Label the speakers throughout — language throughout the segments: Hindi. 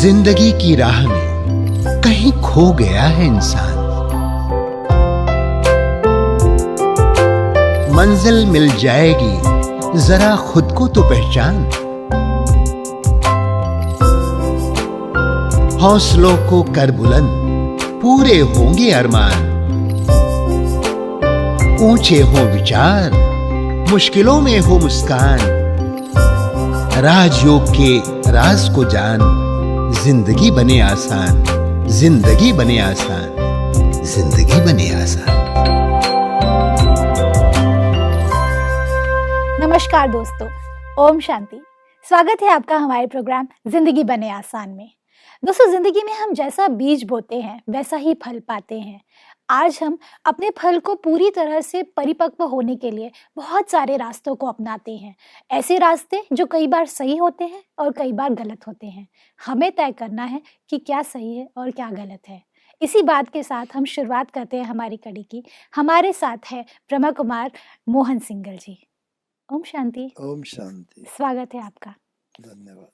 Speaker 1: जिंदगी की राह में कहीं खो गया है इंसान। मंजिल मिल जाएगी, जरा खुद को तो पहचान। हौसलों को कर बुलंद, पूरे होंगे अरमान। ऊंचे हो विचार, मुश्किलों में हो मुस्कान। राजयोग के राज को जान, जिंदगी बने आसान, जिंदगी बने आसान, जिंदगी बने आसान।
Speaker 2: नमस्कार दोस्तों, ओम शांति। स्वागत है आपका हमारे प्रोग्राम जिंदगी बने आसान में। दोस्तों, जिंदगी में हम जैसा बीज बोते हैं वैसा ही फल पाते हैं। आज हम अपने फल को पूरी तरह से परिपक्व होने के लिए बहुत सारे रास्तों को अपनाते हैं। ऐसे रास्ते जो कई बार सही होते हैं और कई बार गलत होते हैं। हमें तय करना है कि क्या सही है और क्या गलत है। इसी बात के साथ हम शुरुआत करते हैं हमारी कड़ी की। हमारे साथ है ब्रह्मा कुमार मोहन सिंगल जी। ओम शांति।
Speaker 3: ओम शांति।
Speaker 2: स्वागत है आपका।
Speaker 3: धन्यवाद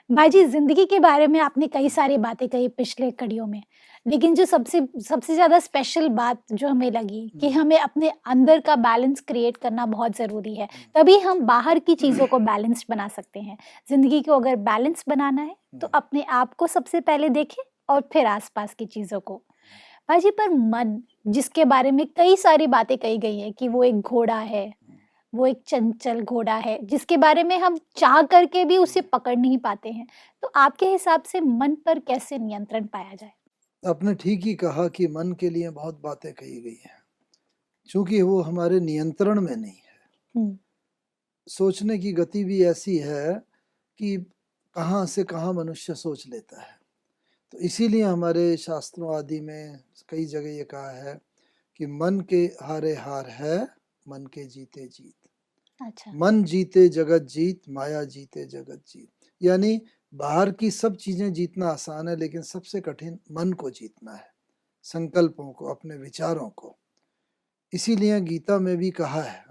Speaker 2: भाई जी, जिंदगी के बारे में आपने कई सारी बातें कही पिछले कड़ियों में, लेकिन जो सबसे ज्यादा स्पेशल बात जो हमें लगी कि हमें अपने अंदर का बैलेंस क्रिएट करना बहुत जरूरी है, तभी हम बाहर की चीजों को बैलेंस बना सकते हैं। जिंदगी को अगर बैलेंस बनाना है तो अपने आप को सबसे पहले देखें और फिर आसपास की चीजों को। भाई जी, पर मन, जिसके बारे में कई सारी बातें कही गई है कि वो एक घोड़ा है, वो एक चंचल घोड़ा है जिसके बारे में हम चाह करके भी उसे पकड़ नहीं पाते हैं, तो आपके हिसाब से मन पर कैसे नियंत्रण पाया जाए?
Speaker 3: आपने ठीक ही कहा कि मन के लिए बहुत बातें कही गई हैं, क्योंकि वो हमारे नियंत्रण में नहीं है। सोचने की गति भी ऐसी है कि कहाँ से कहाँ मनुष्य सोच लेता है। तो इसीलिए हमारे शास्त्रों आदि में कई जगह ये कहा है कि मन के हारे हार है, मन के जीते जीत।
Speaker 2: अच्छा।
Speaker 3: मन जीते जगत जीत, माया जीते जगत जीत। यानी बाहर की सब चीजें जीतना आसान है, लेकिन सबसे कठिन मन को जीतना है, संकल्पों को, अपने विचारों को। इसीलिए गीता में भी कहा है,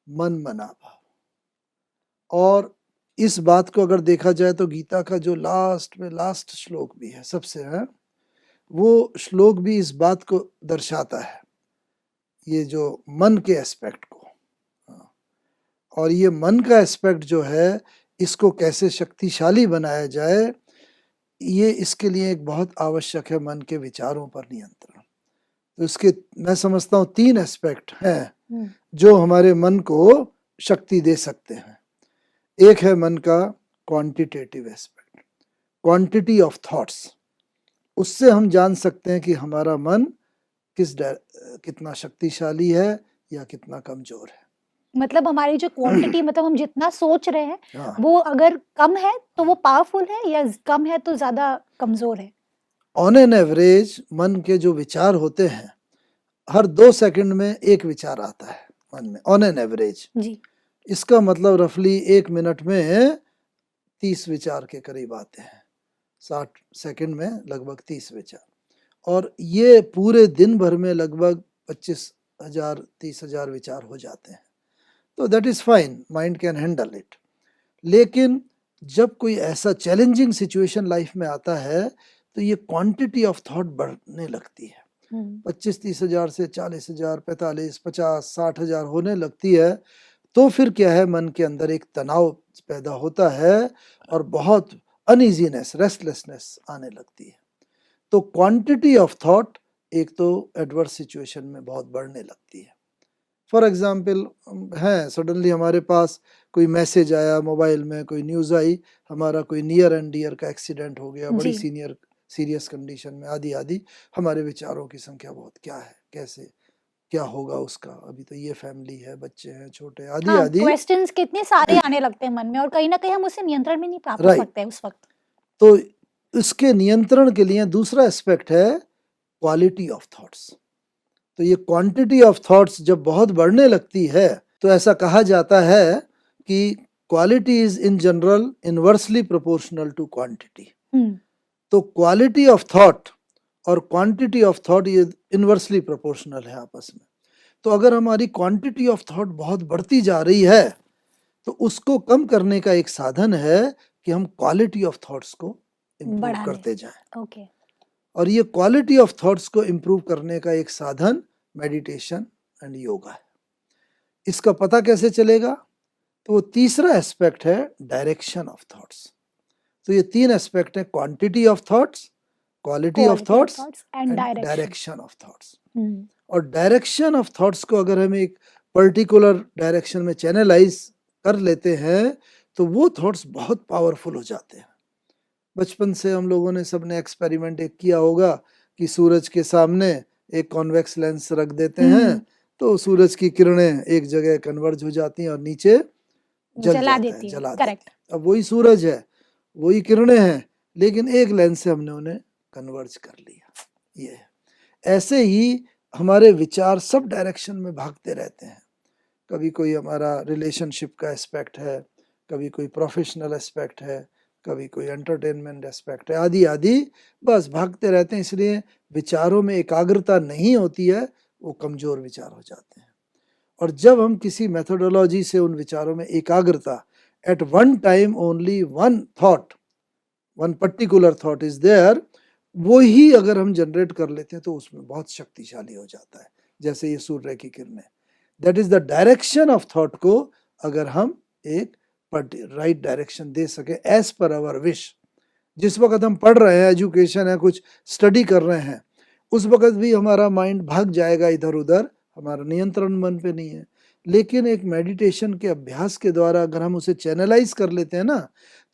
Speaker 3: मन मना भाव। और इस बात को अगर देखा जाए तो गीता का जो लास्ट श्लोक भी है सबसे, वो श्लोक भी इस बात को दर्शाता है, ये जो मन के एस्पेक्ट को। और ये मन का एस्पेक्ट जो है, इसको कैसे शक्तिशाली बनाया जाए, ये इसके लिए एक बहुत आवश्यक है, मन के विचारों पर नियंत्रण। तो इसके मैं समझता हूँ 3 एस्पेक्ट हैं जो हमारे मन को शक्ति दे सकते हैं। एक है मन का quantitative aspect, quantity of thoughts. उससे हम जान सकते हैं कि हमारा मन कितना शक्तिशाली है या कितना कमजोर है।
Speaker 2: मतलब हमारी जो क्वांटिटी, मतलब हम जितना सोच रहे हैं वो अगर कम है तो वो पावरफुल है, या कम है तो ज्यादा कमजोर है।
Speaker 3: ऑन एन एवरेज मन के जो विचार होते हैं, हर 2 सेकंड में एक विचार आता है मन में, ऑन एन एवरेज जी। इसका मतलब रफली 1 मिनट में 30 विचार के करीब आते हैं, 60 सेकंड में लगभग 30 विचार। और ये पूरे दिन भर में लगभग 25,000-30,000 विचार हो जाते हैं। तो that is fine, mind can handle it. लेकिन जब कोई ऐसा चैलेंजिंग सिचुएशन लाइफ में आता है तो ये क्वांटिटी ऑफ थॉट बढ़ने लगती है। 25-30 हजार से 40,000, 45, 50, 60,000 होने लगती है। तो फिर क्या है, मन के अंदर एक तनाव पैदा होता है और बहुत अनइजीनेस, रेस्टलेसनेस आने लगती है। तो क्वांटिटी ऑफ थॉट एक तो एडवर्स सिचुएशन में बहुत बढ़ने लगती है। फॉर एग्जाम्पल है, सडनली हमारे पास कोई मैसेज आया, मोबाइल में कोई न्यूज़ आई, हमारा कोई नियर एंड डियर का एक्सीडेंट हो गया, बड़ी सीरियस कंडीशन में, आदि आदि। हमारे विचारों की संख्या बहुत, क्या है, कैसे, क्या होगा उसका, अभी तो ये फैमिली है, बच्चे हैं छोटे, आदि आदि
Speaker 2: क्वेश्चंस कितने सारे आने लगते हैं मन में, और कहीं ना कहीं हम उसे नियंत्रण में नहीं पा सकते उस वक्त।
Speaker 3: तो इसके नियंत्रण के लिए दूसरा एस्पेक्ट है क्वालिटी ऑफ थॉट्स। तो ये क्वांटिटी ऑफ थॉट्स जब बहुत बढ़ने लगती है तो ऐसा कहा जाता है कि quality is in general inversely proportional to quantity. तो क्वालिटी ऑफ थॉट और क्वांटिटी ऑफ थॉट ये इनवर्सली प्रोपोर्शनल है आपस में। तो अगर हमारी क्वांटिटी ऑफ थॉट बहुत बढ़ती जा रही है तो उसको कम करने का एक साधन है कि हम क्वालिटी ऑफ थॉट्स को इम्प्रूव
Speaker 2: बढ़ाने।
Speaker 3: करते जाएं।
Speaker 2: ओके।
Speaker 3: और ये क्वालिटी ऑफ थॉट्स को इम्प्रूव करने का एक साधन मेडिटेशन एंड योगा है। इसका पता कैसे चलेगा? तो वो तीसरा एस्पेक्ट है डायरेक्शन ऑफ थॉट्स। तो ये तीन एस्पेक्ट है, quantity of thoughts, quality of thoughts
Speaker 2: and
Speaker 3: and
Speaker 2: direction.
Speaker 3: Direction of thoughts. और डायरेक्शन ऑफ थॉट्स को अगर हम एक पर्टिकुलर डायरेक्शन में चैनलाइज कर लेते हैं तो वो थॉट्स बहुत पावरफुल हो जाते हैं। बचपन से हम लोगों ने सबने एक्सपेरिमेंट एक किया होगा कि सूरज के सामने एक कॉन्वेक्स लेंस रख देते हैं तो सूरज की किरणें एक जगह कन्वर्ज हो जाती हैं और नीचे जला देती है। अब वही सूरज है, वही किरणें हैं, लेकिन एक लेंस से हमने उन्हें कन्वर्ज कर लिया। ये है। ऐसे ही हमारे विचार सब डायरेक्शन में भागते रहते हैं। कभी कोई हमारा रिलेशनशिप का एस्पेक्ट है, कभी कोई प्रोफेशनल एस्पेक्ट है, कभी कोई एंटरटेनमेंट एस्पेक्ट है, आदि आदि, बस भागते रहते हैं। इसलिए विचारों में एकाग्रता नहीं होती है, वो कमजोर विचार हो जाते हैं। और जब हम किसी मेथोडोलॉजी से उन विचारों में एकाग्रता, at one time only one thought, one particular thought is there, वो ही अगर हम जनरेट कर लेते हैं तो उसमें बहुत शक्तिशाली हो जाता है। जैसे ये सूर्य की किरणें, that is the direction of thought को अगर हम एक राइट डायरेक्शन दे सके एज पर आवर विश। जिस वक्त हम पढ़ रहे हैं, एजुकेशन है, कुछ स्टडी कर रहे हैं, उस वक्त भी हमारा माइंड भाग जाएगा इधर उधर, हमारा नियंत्रण मन पे नहीं है। लेकिन एक मेडिटेशन के अभ्यास के द्वारा अगर हम उसे चैनलाइज कर लेते हैं ना,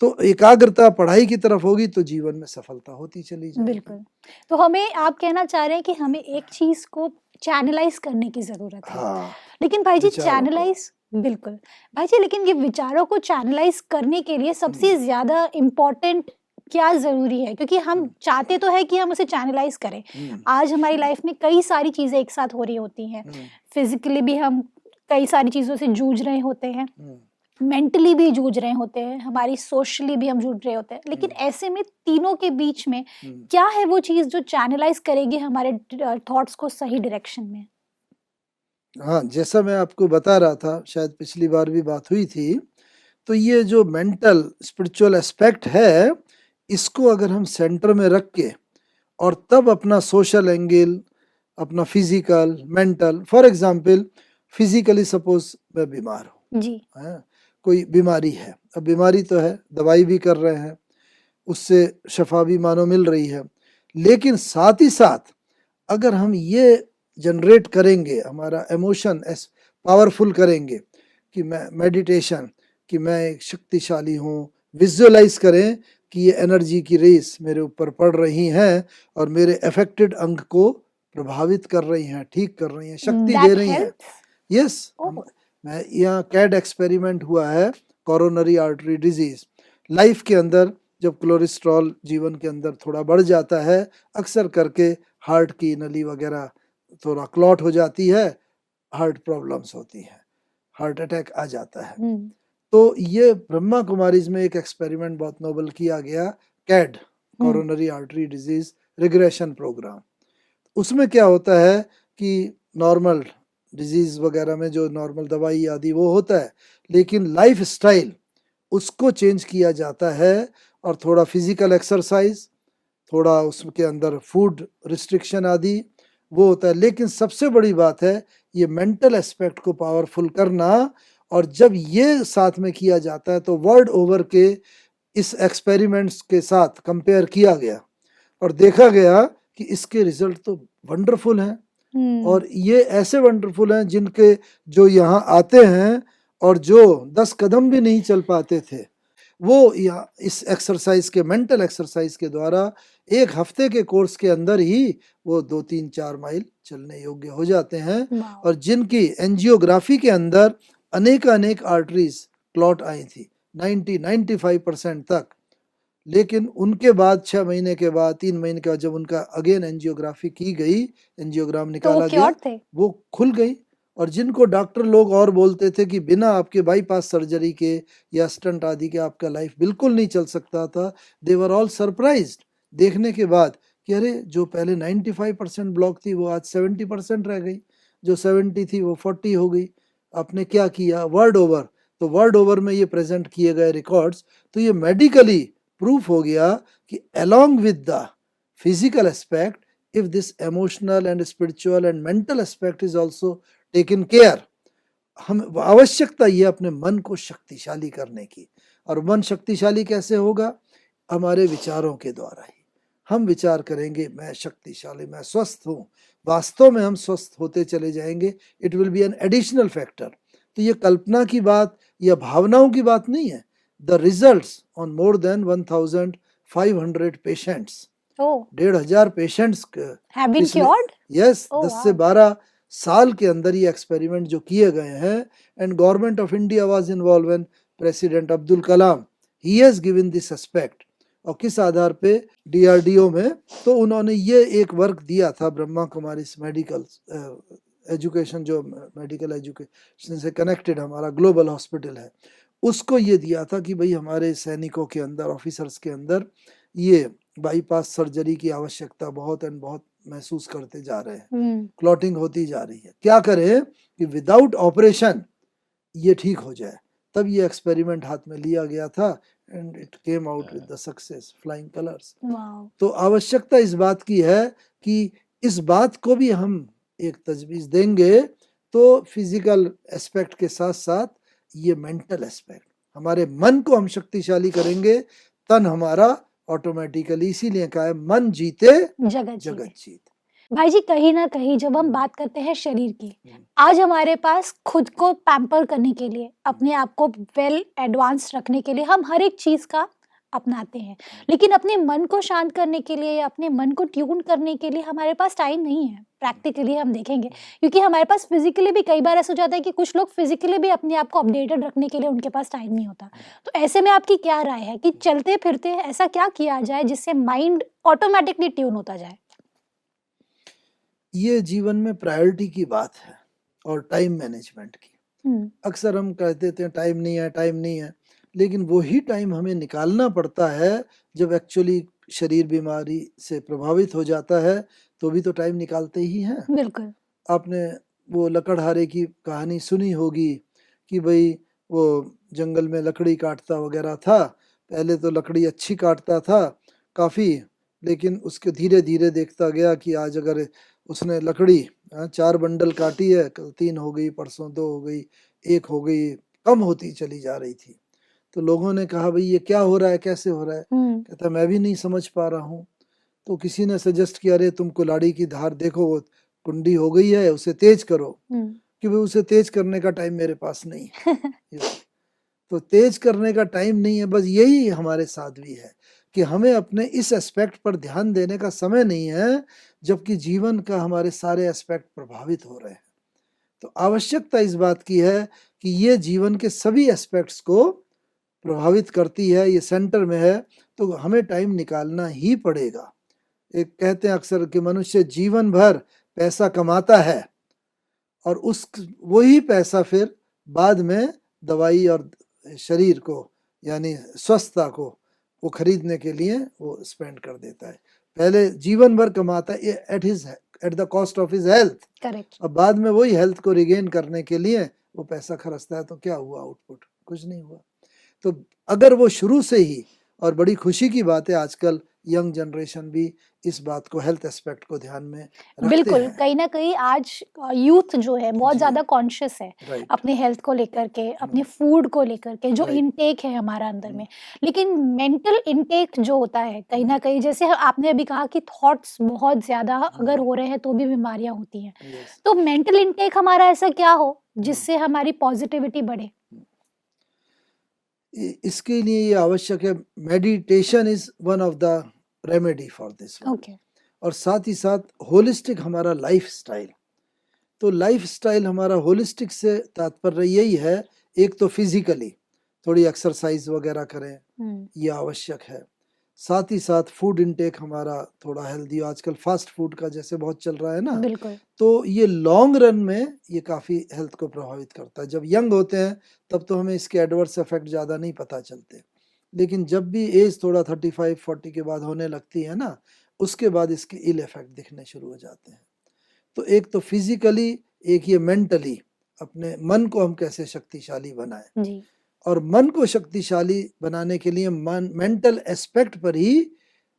Speaker 3: तो एकाग्रता पढ़ाई की तरफ होगी तो जीवन में सफलता होती चली जाएगी।
Speaker 2: बिल्कुल। तो हमें, आप कहना चाह रहे हैं कि हमें एक चीज को चैनलाइज करने की जरूरत है।
Speaker 3: हाँ,
Speaker 2: लेकिन भाई जी
Speaker 3: विचारों को।
Speaker 2: चैनलाइज, बिल्कुल भाई जी, लेकिन ये विचारों को चैनलाइज करने के लिए सबसे ज्यादा इम्पोर्टेंट क्या जरूरी है? क्योंकि हम चाहते तो है कि हम उसे चैनलाइज करें। आज हमारी लाइफ में कई सारी चीजें एक साथ हो रही होती हैं। फिजिकली भी हम कई सारी चीजों से जूझ रहे होते हैं, मेंटली भी जूझ रहे होते हैं, हमारी सोशली भी हम जूझ रहे होते हैं। लेकिन ऐसे में तीनों के बीच में क्या है वो चीज जो चैनलाइज करेगी हमारे थॉट्स को सही डायरेक्शन में?
Speaker 3: हाँ, जैसा मैं आपको बता रहा था, शायद पिछली बार भी बात हुई थी, तो ये जो मेंटल स्पिरिचुअल एस्पेक्ट है, इसको अगर हम सेंटर में रख के और तब अपना सोशल एंगल, अपना physical, mental, for example physically suppose मैं बीमार हूँ
Speaker 2: जी,
Speaker 3: है, कोई बीमारी है, अब बीमारी तो है, दवाई भी कर रहे हैं, उससे शफा भी मानो मिल रही है, लेकिन साथ ही साथ अगर हम ये जनरेट करेंगे, हमारा इमोशन पावरफुल करेंगे कि मैं मेडिटेशन, कि मैं एक शक्तिशाली हूँ, विजुअलाइज करें कि ये एनर्जी की रेस मेरे ऊपर पड़ रही हैं और मेरे अफेक्टेड अंग को प्रभावित कर रही हैं, ठीक कर रही हैं, शक्ति दे रही हैं। यस, मैं यहाँ कैड एक्सपेरिमेंट हुआ है, कोरोनरी आर्टरी डिजीज। लाइफ के अंदर जब कोलेस्ट्रॉल जीवन के अंदर थोड़ा बढ़ जाता है, अक्सर करके हार्ट की नली वगैरह थोड़ा क्लॉट हो जाती है, हार्ट प्रॉब्लम्स होती है, हार्ट अटैक आ जाता है। तो ये ब्रह्मा कुमारीज में एक एक्सपेरिमेंट बहुत नोबल किया गया, CAD, coronary artery disease regression program. उसमें क्या होता है कि नॉर्मल डिजीज वगैरह में जो नॉर्मल दवाई आदि वो होता है, लेकिन लाइफ स्टाइल उसको चेंज किया जाता है और थोड़ा फिजिकल एक्सरसाइज, थोड़ा उसके अंदर फूड रिस्ट्रिक्शन आदि वो होता है। लेकिन सबसे बड़ी बात है ये मेंटल एस्पेक्ट को पावरफुल करना, और जब ये साथ में किया जाता है तो वर्ल्ड ओवर के इस एक्सपेरिमेंट्स के साथ कंपेयर किया गया और देखा गया कि इसके रिजल्ट तो वंडरफुल हैं। और ये ऐसे वंडरफुल हैं जिनके जो यहाँ आते हैं और जो 10 कदम भी नहीं चल पाते थे, वो यहाँ इस एक्सरसाइज के, मेंटल एक्सरसाइज के द्वारा 1 हफ्ते के कोर्स के अंदर ही वो 2-3-4 माइल चलने योग्य हो जाते हैं। और जिनकी एंजियोग्राफी के अंदर अनेक आर्टरीज क्लॉट आई थी 90-95% तक, लेकिन उनके बाद 6 महीने के बाद, 3 महीने के बाद जब उनका अगेन एंजियोग्राफी की गई, एंजियोग्राम निकाला गया, वो खुल गई। और जिनको डॉक्टर लोग और बोलते थे कि बिना आपके बाईपास सर्जरी के या स्टंट आदि के आपका लाइफ बिल्कुल नहीं चल सकता था, दे वर ऑल सरप्राइज्ड देखने के बाद कि अरे जो पहले 95% ब्लॉक थी वो आज 70% रह गई, जो 70 थी वो 40 हो गई। आपने क्या किया? World over. तो वर्ल्ड ओवर में ये प्रेजेंट किए गए रिकॉर्ड्स, तो ये मेडिकली प्रूफ हो गया कि along with the physical aspect, if this emotional and spiritual and mental aspect is also taken care, हम आवश्यकता ये अपने मन को शक्तिशाली करने की। और मन शक्तिशाली कैसे होगा? हमारे विचारों के द्वारा ही। हम विचार करेंगे मैं शक्तिशाली, मैं स्वस्थ हूँ, वास्तव में हम स्वस्थ होते चले जाएंगे। It will be an additional factor. तो ये कल्पना की बात या भावनाओं की बात नहीं है। The results on more than 1500 patients,
Speaker 2: Oh,
Speaker 3: 1500 patients
Speaker 2: have been cured?
Speaker 3: Yes
Speaker 2: Oh,
Speaker 3: 10 से
Speaker 2: wow.
Speaker 3: 12 साल के अंदर ये एक्सपेरिमेंट जो किए गए हैं, and government of India was involve in, president Abdul Kalam he has given this aspect. और किस आधार पे? डीआरडीओ में। तो उन्होंने ये एक वर्क दिया था, ब्रह्मा कुमारीज मेडिकल एजुकेशन, जो मेडिकल एजुकेशन से कनेक्टेड हमारा ग्लोबल हॉस्पिटल है, उसको ये दिया था कि भाई हमारे सैनिकों के अंदर, ऑफिसर्स के अंदर ये बाईपास सर्जरी की आवश्यकता बहुत एंड बहुत महसूस करते जा रहे हैं।
Speaker 2: Hmm.
Speaker 3: क्लॉटिंग होती जा रही है। क्या करें कि विदाउट ऑपरेशन ये ठीक हो जाए। तब ये एक्सपेरिमेंट हाथ में लिया गया था and it came out with the success, flying colours.
Speaker 2: Wow.
Speaker 3: तो आवश्यकता इस बात की है कि इस बात को भी हम एक तजवीज़ देंगे तो फिजिकल एस्पेक्ट के साथ साथ ये मेंटल एस्पेक्ट, हमारे मन को हम शक्तिशाली करेंगे, तन हमारा ऑटोमेटिकली, इसीलिए कहा है मन जीते
Speaker 2: जगत
Speaker 3: जगत
Speaker 2: जीते।
Speaker 3: जीत।
Speaker 2: भाई जी, कहीं ना कहीं जब हम बात करते हैं शरीर की, आज हमारे पास खुद को पैम्पर करने के लिए, अपने आप को वेल एडवांस रखने के लिए हम हर एक चीज का अपनाते हैं, लेकिन अपने मन को शांत करने के लिए, अपने मन को ट्यून करने के लिए हमारे पास टाइम नहीं है। प्रैक्टिकली हम देखेंगे, क्योंकि हमारे पास फिजिकली भी कई बार ऐसा हो जाता है कि कुछ लोग फिजिकली भी अपने आप को अपडेटेड रखने के लिए उनके पास टाइम नहीं होता। तो ऐसे में आपकी क्या राय है कि चलते फिरते ऐसा क्या किया जाए जिससे माइंड ऑटोमेटिकली ट्यून होता जाए?
Speaker 3: ये जीवन में प्रायोरिटी की बात है और टाइम मैनेजमेंट की। अक्सर हम कह देते हैं टाइम नहीं है, टाइम नहीं है, लेकिन वही टाइम हमें निकालना पड़ता है जब एक्चुअली शरीर बीमारी से प्रभावित हो जाता है, तो भी तो टाइम निकालते ही हैं।
Speaker 2: बिल्कुल।
Speaker 3: आपने वो लकड़हारे की कहानी सुनी होगी कि भाई वो जंगल में लकड़ी काटता वगैरह था। पहले तो लकड़ी अच्छी काटता था काफ़ी, लेकिन उसके धीरे धीरे देखता गया कि आज अगर उसने लकड़ी 4 बंडल काटी है, कल 3 हो गई, परसों 2 हो गई, 1 हो गई, कम होती चली जा रही थी। तो लोगों ने कहा भाई ये क्या हो रहा है, कैसे हो रहा है? कहता मैं भी नहीं समझ पा रहा हूँ। तो किसी ने सजेस्ट किया, अरे तुम कुल्हाड़ी की धार देखो, वो कुंडी हो गई है, उसे तेज करो। कि भाई उसे तेज करने का टाइम मेरे पास नहीं है। तो तेज करने का टाइम नहीं है। बस यही हमारे साथ भी है कि हमें अपने इस एस्पेक्ट पर ध्यान देने का समय नहीं है, जबकि जीवन का हमारे सारे एस्पेक्ट प्रभावित हो रहे हैं। तो आवश्यकता इस बात की है कि ये जीवन के सभी एस्पेक्ट्स को प्रभावित करती है, ये सेंटर में है, तो हमें टाइम निकालना ही पड़ेगा। एक कहते हैं अक्सर कि मनुष्य जीवन भर पैसा कमाता है और उस वही पैसा फिर बाद में दवाई और शरीर को यानी स्वस्थता को वो खरीदने के लिए वो स्पेंड कर देता है। पहले जीवन भर कमाता है at the cost of his health.
Speaker 2: Correct.
Speaker 3: अब बाद में वही हेल्थ को रिगेन करने के लिए वो पैसा खर्चता है, तो क्या हुआ आउटपुट? कुछ नहीं हुआ। तो अगर वो शुरू से ही, और बड़ी खुशी की बात है आजकल यंग जनरेशन भी इस बात को, हेल्थ एस्पेक्ट को ध्यान में रखते
Speaker 2: बिल्कुल,
Speaker 3: हैं।
Speaker 2: कहीं ना कहीं आज यूथ जो है बहुत
Speaker 3: जी।
Speaker 2: ज्यादा कॉन्शियस है
Speaker 3: राइट।
Speaker 2: अपने हेल्थ को लेकर के, अपने फूड को लेकर के, जो
Speaker 3: राइट।
Speaker 2: इनटेक है हमारा अंदर में। लेकिन मेंटल इनटेक जो होता है, कहीं ना कहीं जैसे आपने अभी कहा कि थॉट्स बहुत ज्यादा अगर हो रहे हैं तो भी बीमारियां होती हैं।
Speaker 3: यस।
Speaker 2: तो मेंटल इनटेक हमारा ऐसा क्या हो जिससे हमारी पॉजिटिविटी बढ़े?
Speaker 3: इसके लिए ये आवश्यक है, meditation is one of the remedy for this.
Speaker 2: Okay.
Speaker 3: और साथ ही साथ होलिस्टिक हमारा लाइफ स्टाइल। तो लाइफ स्टाइल हमारा होलिस्टिक से तात्पर्य यही है, एक तो फिजिकली थोड़ी एक्सरसाइज वगैरह करें, ये आवश्यक है। साथ ही साथ फूड इनटेक हमारा थोड़ा हेल्दी, आजकल फास्ट फूड का जैसे बहुत चल रहा है ना,
Speaker 2: बिल्कुल।
Speaker 3: तो ये लॉन्ग रन में ये काफ़ी हेल्थ को प्रभावित करता है। जब यंग होते हैं तब तो हमें इसके एडवर्स इफेक्ट ज़्यादा नहीं पता चलते, लेकिन जब भी एज थोड़ा 35-40 के बाद होने लगती है ना, उसके बाद इसके इल इफेक्ट दिखने शुरू हो जाते हैं। तो एक तो फिजिकली, एक ये मेंटली, अपने मन को हम कैसे शक्तिशाली बनाएं।
Speaker 2: जी।
Speaker 3: और मन को शक्तिशाली बनाने के लिए मेंटल एस्पेक्ट पर ही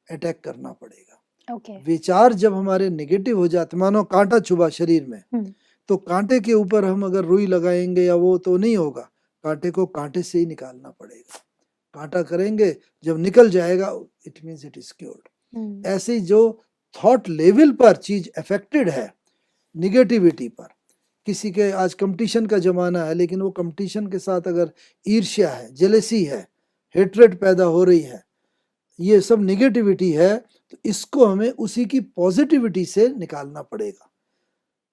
Speaker 3: अटैक करना पड़ेगा।
Speaker 2: ओके।
Speaker 3: विचार जब हमारे नेगेटिव हो जाते, मानो कांटा चुभा शरीर में, तो कांटे के ऊपर हम अगर रुई लगाएंगे या वो तो नहीं होगा, कांटे को कांटे से ही निकालना पड़ेगा। कांटा करेंगे, जब निकल जाएगा it means it is cured. ऐसे ही जो थॉट लेवल पर चीज अफेक्टेड है निगेटिविटी पर, किसी के आज कंपटीशन का जमाना है, लेकिन वो कंपटीशन के साथ अगर ईर्ष्या है, जेलेसी है, हेट्रेड पैदा हो रही है, ये सब निगेटिविटी है, तो इसको हमें उसी की पॉजिटिविटी से निकालना पड़ेगा।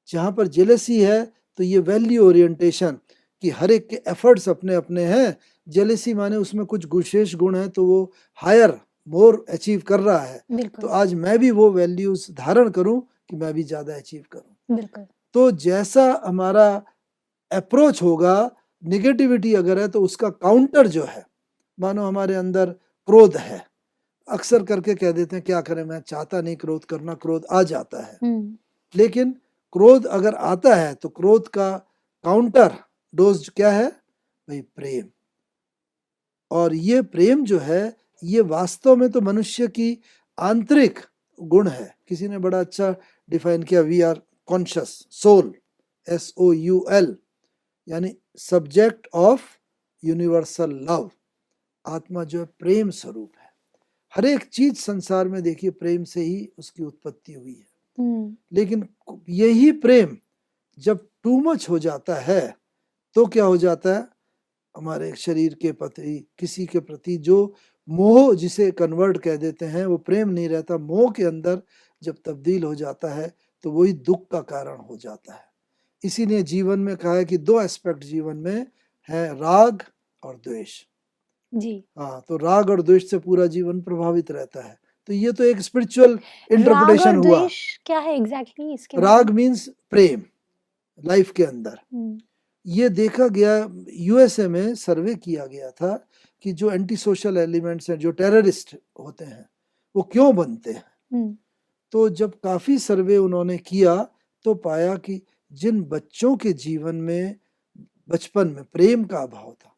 Speaker 3: जहाँ पर जेलेसी है तो ये वैल्यू ओरिएंटेशन कि हर एक के एफर्ट्स अपने अपने हैं, जेलेसी माने उसमें कुछ विशेष गुण है तो वो हायर मोर अचीव कर रहा है, तो आज मैं भी वो वैल्यूज धारण करूं कि मैं भी ज्यादा अचीव करूं।
Speaker 2: बिल्कुल।
Speaker 3: तो जैसा हमारा अप्रोच होगा, निगेटिविटी अगर है तो उसका काउंटर जो है, मानो हमारे अंदर क्रोध है, अक्सर करके कह देते हैं क्या करें, मैं चाहता नहीं क्रोध करना, क्रोध आ जाता है। लेकिन क्रोध अगर आता है तो क्रोध का काउंटर डोज क्या है भाई? प्रेम। और ये प्रेम जो है, ये वास्तव में तो मनुष्य की आंतरिक गुण है। किसी ने बड़ा अच्छा डिफाइन किया, we are conscious soul, SOUL, यानी सब्जेक्ट ऑफ यूनिवर्सल लव। आत्मा जो है प्रेम स्वरूप है। हर एक चीज संसार में देखिए प्रेम से ही उसकी उत्पत्ति हुई है। लेकिन यही प्रेम जब टू मच हो जाता है तो क्या हो जाता है? हमारे शरीर के प्रति, किसी के प्रति जो मोह जिसे कन्वर्ट कह देते हैं, वो प्रेम नहीं रहता। मोह के अंदर जब तब्दील हो जाता है तो वही दुख का कारण हो जाता है। इसीलिए जीवन में कहा है कि दो एस्पेक्ट जीवन में है, राग और द्वेष।
Speaker 2: जी
Speaker 3: हाँ, तो राग और द्वेष से पूरा जीवन प्रभावित रहता है। तो ये तो एक स्पिरिचुअल इंटरप्रिटेशन हुआ।
Speaker 2: द्वेष क्या है एग्जैक्टली इसके?
Speaker 3: राग मीन्स प्रेम लाइफ के अंदर। ये देखा गया, USA में सर्वे किया गया था कि जो एंटी सोशल एलिमेंट्स हैं, जो टेररिस्ट होते हैं, वो क्यों बनते हैं। तो जब काफी सर्वे उन्होंने किया तो पाया कि जिन बच्चों के जीवन में बचपन में प्रेम का अभाव था,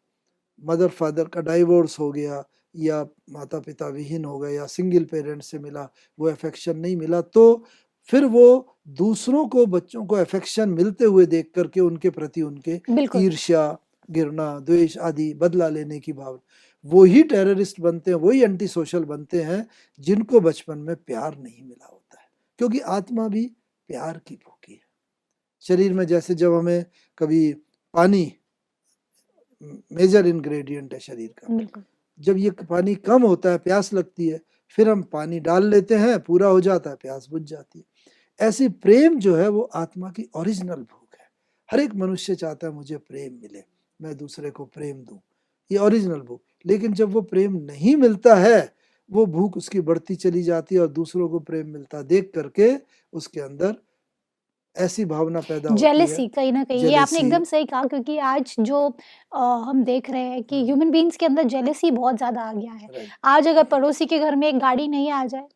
Speaker 3: मदर फादर का डाइवोर्स हो गया या माता पिता विहीन हो गए या सिंगल पेरेंट से मिला, वो अफेक्शन नहीं मिला, तो फिर वो दूसरों को, बच्चों को अफेक्शन मिलते हुए देख करके उनके प्रति उनके ईर्ष्या, घृणा, द्वेष आदि, बदला लेने की भावना, वो ही टेररिस्ट बनते हैं, वही एंटी सोशल बनते हैं जिनको बचपन में प्यार नहीं मिला होता है। क्योंकि आत्मा भी प्यार की भूखी है। शरीर में जैसे जब हमें कभी पानी मेजर इंग्रेडिएंट है शरीर का, जब ये पानी कम होता है, प्यास लगती है, फिर हम पानी डाल लेते हैं, पूरा हो जाता है, प्यास बुझ जाती है। ऐसी प्रेम जो है वो आत्मा की ओरिजिनल भूख है। हर एक मनुष्य चाहता है मुझे प्रेम मिले, मैं दूसरे को प्रेम दूं, ये ओरिजिनल भूख। लेकिन जब वो प्रेम नहीं मिलता है, वो भूख उसकी बढ़ती चली जाती है और दूसरों को प्रेम मिलता देख करके उसके अंदर ऐसी भावना पैदा होती है,
Speaker 2: जेलेसी। कहीं ना कहीं ये आपने एकदम सही कहा, क्योंकि आज जो हम देख रहे हैं कि ह्यूमन बीइंग्स के अंदर जेलेसी बहुत ज्यादा आ गया है। आज अगर पड़ोसी के घर में एक गाड़ी नहीं आ जाए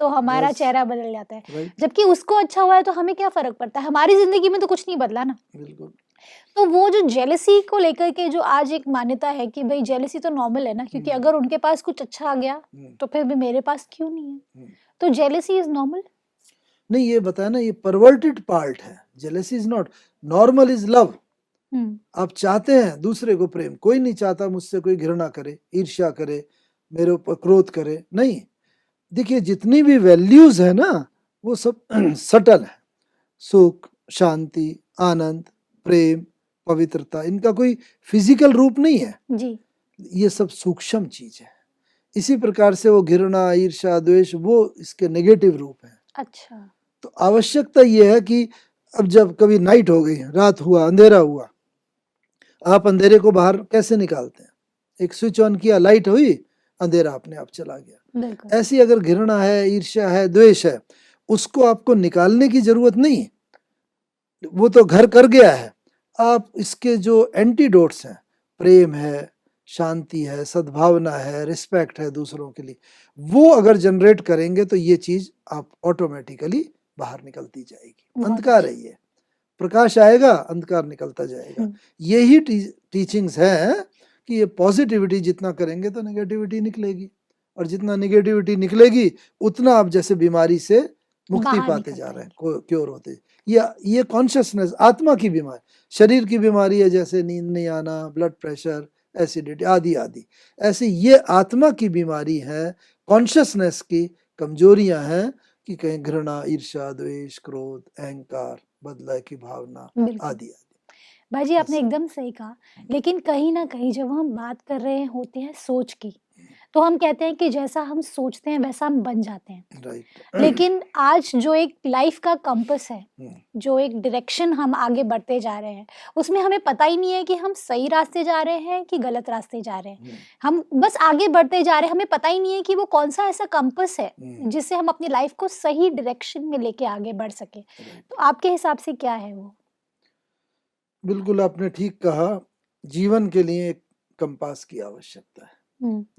Speaker 2: तो हमारा चेहरा बदल जाता है, जबकि उसको अच्छा हुआ है तो हमें क्या फर्क पड़ता है, हमारी जिंदगी में तो कुछ नहीं बदला ना।
Speaker 3: बिल्कुल।
Speaker 2: तो वो जो जेलेसी को लेकर के जो आज एक मान्यता है कि भाई जेलेसी तो नॉर्मल है ना, क्योंकि अगर उनके पास कुछ अच्छा आ गया तो फिर भी मेरे पास क्यों नहीं है, तो जेलेसी इज नॉर्मल
Speaker 3: नहीं, ये बताया ना, ये परवर्टेड पार्ट है। Jealousy is not normal, is love. आप चाहते हैं दूसरे को प्रेम, कोई नहीं चाहता मुझसे कोई घृणा करे, ईर्ष्या करे, मेरे ऊपर क्रोध करे, नहीं। देखिए जितनी भी वैल्यूज है ना, वो सब सटल है। सुख, शांति, आनंद, प्रेम, पवित्रता, इनका कोई फिजिकल रूप नहीं है
Speaker 2: जी।
Speaker 3: ये सब सूक्ष्म चीज है। इसी प्रकार से वो घृणा, ईर्ष्या, द्वेष, वो इसके नेगेटिव रूप है।
Speaker 2: अच्छा।
Speaker 3: तो आवश्यकता ये है कि अब जब कभी नाइट हो गई, रात हुआ, अंधेरा हुआ, आप अंधेरे को बाहर कैसे निकालते हैं? एक स्विच ऑन किया, लाइट हुई, अंधेरा अपने आप चला गया। ऐसी अगर घृणा है, ईर्ष्या है, द्वेष है, उसको आपको निकालने की जरूरत नहीं, वो तो घर कर गया है। आप इसके जो एंटीडोट्स हैं, प्रेम है, शांति है, सद्भावना है, रिस्पेक्ट है दूसरों के लिए, वो अगर जनरेट करेंगे तो ये चीज आप ऑटोमेटिकली बाहर निकलती जाएगी। अंधकार है ये, प्रकाश आएगा, अंधकार निकलता जाएगा। यही टीचिंग्स हैं कि ये पॉजिटिविटी जितना करेंगे तो नेगेटिविटी निकलेगी, और जितना नेगेटिविटी निकलेगी उतना आप जैसे बीमारी से मुक्ति
Speaker 2: बाहर
Speaker 3: पाते
Speaker 2: निकल
Speaker 3: जा रहे हैं,
Speaker 2: पाएंगे।
Speaker 3: क्योर होते। ये कॉन्शियसनेस आत्मा की बीमारी, शरीर की बीमारी है जैसे नींद नहीं आना, ब्लड प्रेशर, एसिडिटी आदि आदि, ऐसे ये आत्मा की बीमारी है, कॉन्शियसनेस की कमजोरियां हैं कि कहीं घृणा, ईर्ष्या, द्वेष, क्रोध, अहंकार, बदला की भावना
Speaker 2: बिल्कुल
Speaker 3: आदि आदि।
Speaker 2: भाई जी, आपने
Speaker 3: ऐसे
Speaker 2: एकदम सही कहा। लेकिन कहीं ना कहीं जब हम बात कर रहे होते हैं सोच की, तो हम कहते हैं कि जैसा हम सोचते हैं वैसा हम बन जाते हैं।
Speaker 3: राइट।
Speaker 2: लेकिन आज जो एक लाइफ का कंपस है, जो एक डायरेक्शन हम आगे बढ़ते जा रहे हैं, उसमें हमें पता ही नहीं है कि हम सही रास्ते जा रहे हैं कि गलत रास्ते जा रहे हैं। हम बस आगे बढ़ते जा रहे हैं, हमें पता ही नहीं है कि वो कौन सा ऐसा कंपस है जिससे हम अपनी लाइफ को सही डायरेक्शन में लेके आगे बढ़ सके। तो आपके हिसाब से क्या है वो?
Speaker 3: बिल्कुल आपने ठीक कहा, जीवन के लिए एक कंपास की आवश्यकता है।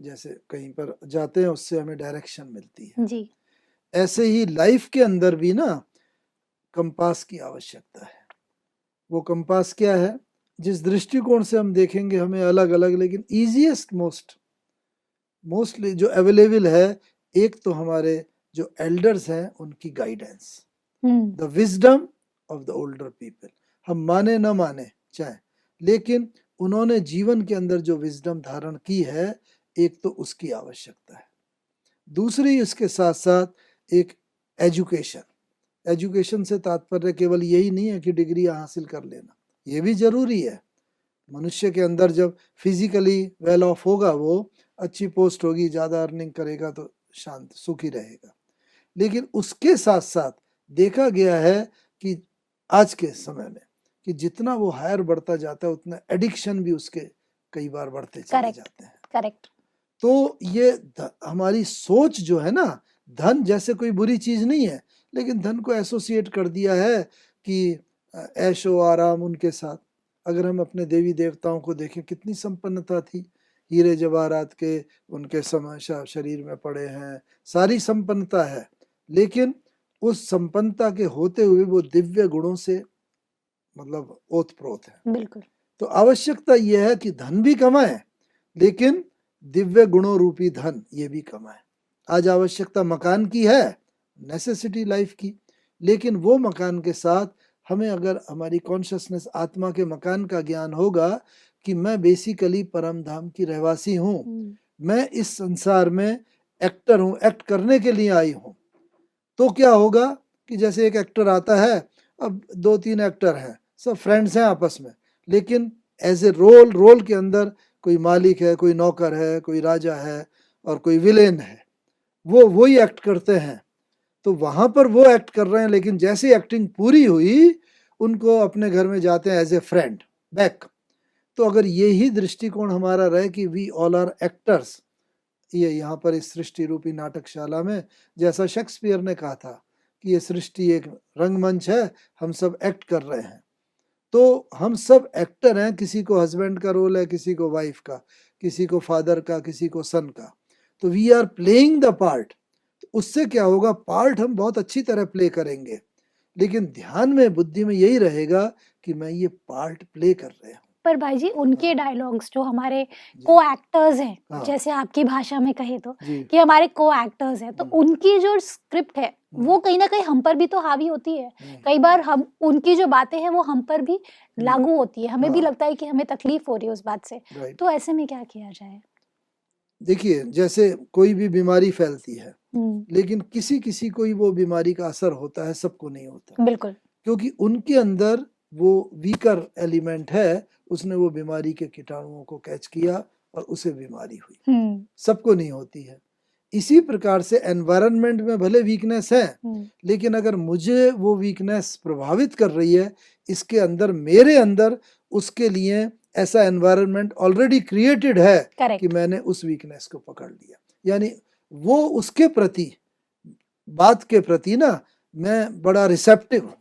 Speaker 3: जैसे कहीं पर जाते हैं उससे हमें डायरेक्शन मिलती है,
Speaker 2: जी
Speaker 3: ऐसे ही लाइफ के अंदर भी ना कंपास की आवश्यकता है। वो कंपास क्या है? जिस दृष्टिकोण से हम देखेंगे हमें अलग अलग, लेकिन इजीएस्ट मोस्टली जो अवेलेबल है, एक तो हमारे जो एल्डर्स हैं उनकी guidance, the wisdom of the older people. हम माने न माने चाहे, लेकिन उन्होंने जीवन के अंदर जो विजडम धारण की है, एक तो उसकी आवश्यकता है। दूसरी इसके साथ साथ एक एजुकेशन से तात्पर्य केवल यही नहीं है कि डिग्री हासिल कर लेना, ये भी जरूरी है। मनुष्य के अंदर जब फिजिकली वेल ऑफ होगा, वो अच्छी पोस्ट होगी, ज़्यादा अर्निंग करेगा तो शांत सुखी रहेगा। लेकिन उसके साथ साथ देखा गया है कि आज के समय में कि जितना वो हायर बढ़ता जाता है उतना एडिक्शन भी उसके कई बार बढ़ते चले जाते हैं।
Speaker 2: करेक्ट।
Speaker 3: तो ये हमारी सोच जो है ना, धन जैसे कोई बुरी चीज नहीं है, लेकिन धन को एसोसिएट कर दिया है कि ऐशो आराम उनके साथ। अगर हम अपने देवी देवताओं को देखें, कितनी संपन्नता थी, हीरे जवाहरात के उनके शरीर में पड़े हैं, सारी संपन्नता है, लेकिन उस संपन्नता के होते हुए वो दिव्य गुणों से मतलब ओतप्रोत है।
Speaker 2: बिल्कुल।
Speaker 3: तो आवश्यकता यह है कि धन भी कमाए, लेकिन दिव्य गुणों रूपी धन ये भी कमाए। आज आवश्यकता मकान की है, नेसेसिटी लाइफ की, लेकिन वो मकान के साथ हमें अगर हमारी कॉन्शियसनेस आत्मा के मकान का ज्ञान होगा कि मैं बेसिकली परम धाम की रहवासी हूँ, मैं इस संसार में एक्टर हूँ, एक्ट करने के लिए आई हूँ, तो क्या होगा कि जैसे एक एक्टर आता है, अब 2-3 एक्टर हैं, सब फ्रेंड्स हैं आपस में, लेकिन एज ए रोल के अंदर कोई मालिक है, कोई नौकर है, कोई राजा है और कोई विलेन है, वो वही एक्ट करते हैं। तो वहां पर वो एक्ट कर रहे हैं, लेकिन जैसे एक्टिंग पूरी हुई उनको अपने घर में जाते हैं एज ए फ्रेंड बैक। तो अगर यही दृष्टिकोण हमारा रहे कि वी ऑल आर एक्टर्स, ये यहाँ पर इस सृष्टि रूपी नाटकशाला में, जैसा शेक्सपियर ने कहा था कि ये सृष्टि एक रंगमंच है, हम सब एक्ट कर रहे हैं, तो हम सब एक्टर हैं। किसी को हस्बैंड का रोल है, किसी को वाइफ का, किसी को फादर का, किसी को सन का, तो we are playing the part. तो उससे क्या होगा, पार्ट हम बहुत अच्छी तरह प्ले करेंगे, लेकिन ध्यान में, बुद्धि में यही रहेगा कि मैं ये पार्ट प्ले कर रहा हूँ।
Speaker 2: पर भाई जी, उनके डायलॉग्स जो हमारे को एक्टर्स हैं,
Speaker 3: हाँ।
Speaker 2: जैसे आपकी भाषा में कहे तो
Speaker 3: जी।
Speaker 2: कि हमारे को एक्टर्स हैं, तो उनकी जो स्क्रिप्ट है वो कहीं ना कहीं हम पर भी तो हावी होती है। कई बार हम उनकी जो बातें हैं वो हम पर भी लागू होती है, हमें भी
Speaker 3: हाँ।
Speaker 2: लगता है कि हमें तकलीफ हो रही है उस बात से।
Speaker 3: राइट।
Speaker 2: तो ऐसे में क्या किया जाए?
Speaker 3: देखिए, जैसे कोई भी बीमारी फैलती है, लेकिन किसी किसी को ही वो बीमारी का असर होता है, सबको नहीं होता।
Speaker 2: बिल्कुल।
Speaker 3: क्योंकि उनके अंदर वो वीकर एलिमेंट है, उसने वो बीमारी के कीटाणुओं को कैच किया और उसे बीमारी हुई, सबको नहीं होती है। इसी प्रकार से एनवायरनमेंट में भले वीकनेस है, लेकिन अगर मुझे वो वीकनेस प्रभावित कर रही है, इसके अंदर, मेरे अंदर उसके लिए ऐसा एनवायरनमेंट ऑलरेडी क्रिएटेड है कि मैंने उस वीकनेस को पकड़ लिया, यानी वो उसके प्रति, बात के प्रति ना मैं बड़ा रिसेप्टिव हूँ।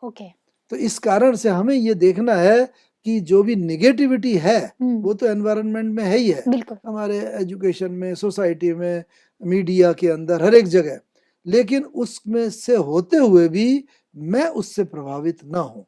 Speaker 2: ओके।
Speaker 3: तो इस कारण से हमें ये देखना है कि जो भी निगेटिविटी है वो तो एनवायरनमेंट में है ही है, हमारे एजुकेशन में, सोसाइटी में, मीडिया के अंदर, हर एक जगह, लेकिन उसमें से होते हुए भी मैं उससे प्रभावित ना हूँ।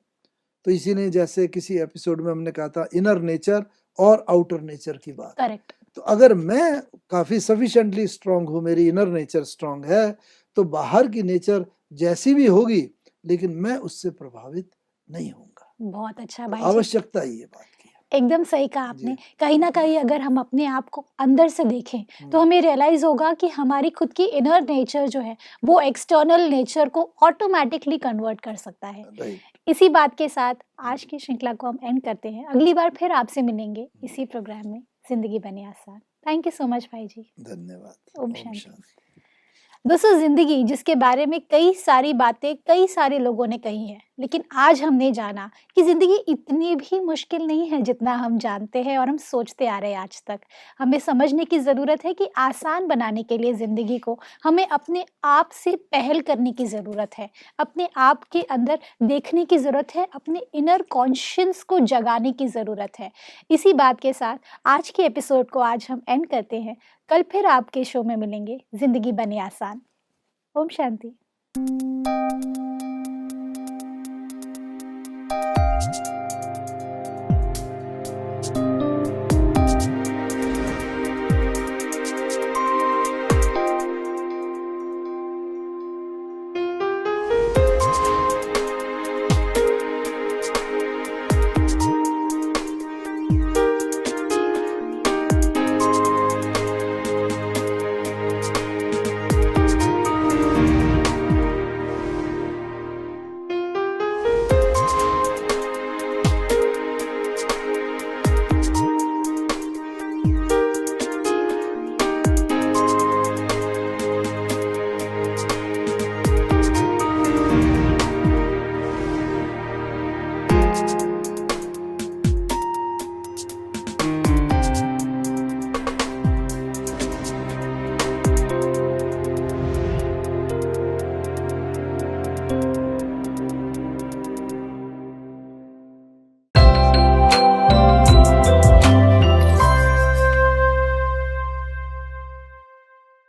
Speaker 3: तो इसीलिए जैसे किसी एपिसोड में हमने कहा था, इनर नेचर और आउटर नेचर की बात।
Speaker 2: करेक्ट।
Speaker 3: तो अगर मैं काफी सफिशिएंटली स्ट्रांग हूँ, मेरी इनर नेचर स्ट्रांग है, तो बाहर की नेचर जैसी भी होगी लेकिन मैं उससे प्रभावित नहीं होऊंगा।
Speaker 2: बहुत अच्छा
Speaker 3: तो
Speaker 2: भाई जी,
Speaker 3: आवश्यकता ही ये बात की है।
Speaker 2: एकदम सही कहा आपने।
Speaker 3: जी।
Speaker 2: कहीं न कहीं अगर हम अपने आप को अंदर से देखें, तो
Speaker 3: हम्म,
Speaker 2: हमें रियलाइज़ होगा कि हमारी खुद की इनर नेचर जो है, वो एक्सटर्नल नेचर को ऑटोमैटिकली कन्वर्ट कर सकता है।
Speaker 3: राइट।
Speaker 2: इसी बात के साथ आज की श्रृंखला को हम एंड करते हैं। अगली बार फिर आपसे मिलेंगे इसी प्रोग्राम में, ज़िंदगी बने आसान। थैंक यू सो मच भाई जी।
Speaker 3: धन्यवाद।
Speaker 2: ओम
Speaker 3: ओम
Speaker 2: शांति।
Speaker 3: शांति।
Speaker 2: दोस्तों, ज़िंदगी जिसके बारे में कई सारी बातें कई सारे लोगों ने कही हैं, लेकिन आज हमने जाना कि ज़िंदगी इतनी भी मुश्किल नहीं है जितना हम जानते हैं और हम सोचते आ रहे हैं आज तक। हमें समझने की ज़रूरत है कि आसान बनाने के लिए ज़िंदगी को हमें अपने आप से पहल करने की ज़रूरत है। अपने आप के अंदर देखने की ज़रूरत है, अपने इनर कॉन्शियस को जगाने की ज़रूरत है। इसी बात के साथ आज के एपिसोड को आज हम एंड करते हैं। कल फिर आपके शो में मिलेंगे, ज़िंदगी बने आसान। ओम शांति।